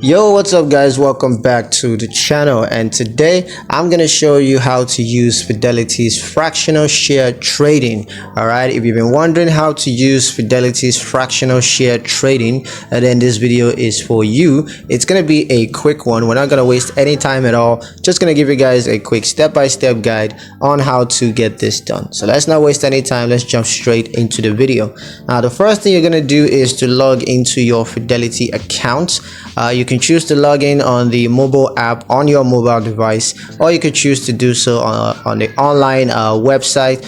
Yo, what's up guys? Welcome back to the channel, and today I'm gonna show you how to use Fidelity's fractional share trading. All right, if you've been wondering how to use Fidelity's fractional share trading, then this video is for you. It's gonna be a quick one. We're not gonna waste any time at all. Just gonna give you guys a quick step-by-step guide on how to get this done. So let's not waste any time. Let's jump straight into the video. Now the first thing you're gonna do is to log into your Fidelity account. You can choose to log in on the mobile app on your mobile device, or you could choose to do so on the online website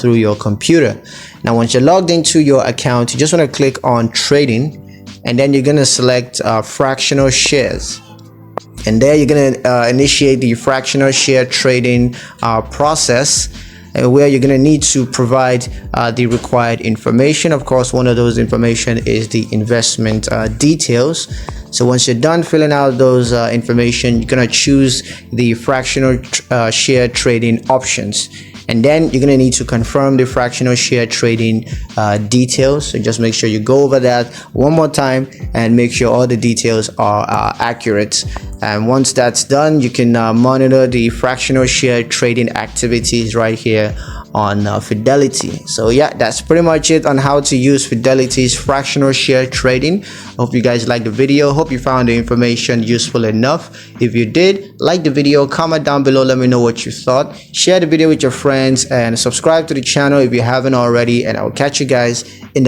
through your computer. Now once you're logged into your account, you just want to click on trading, and then you're going to select fractional shares, and there you're going to initiate the fractional share trading process, where you're going to need to provide the required information. Of course, one of those information is the investment details. So once you're done filling out those information, you're going to choose the fractional share trading options, and then you're going to need to confirm the fractional share trading details. So just make sure you go over that one more time and make sure all the details are accurate. And once that's done, you can monitor the fractional share trading activities right here on Fidelity. So yeah, that's pretty much it on how to use Fidelity's fractional share trading. Hope you guys liked the video. Hope you found the information useful enough. If you did, like the video, comment down below, let me know what you thought. Share the video with your friends and subscribe to the channel if you haven't already, and I'll catch you guys in the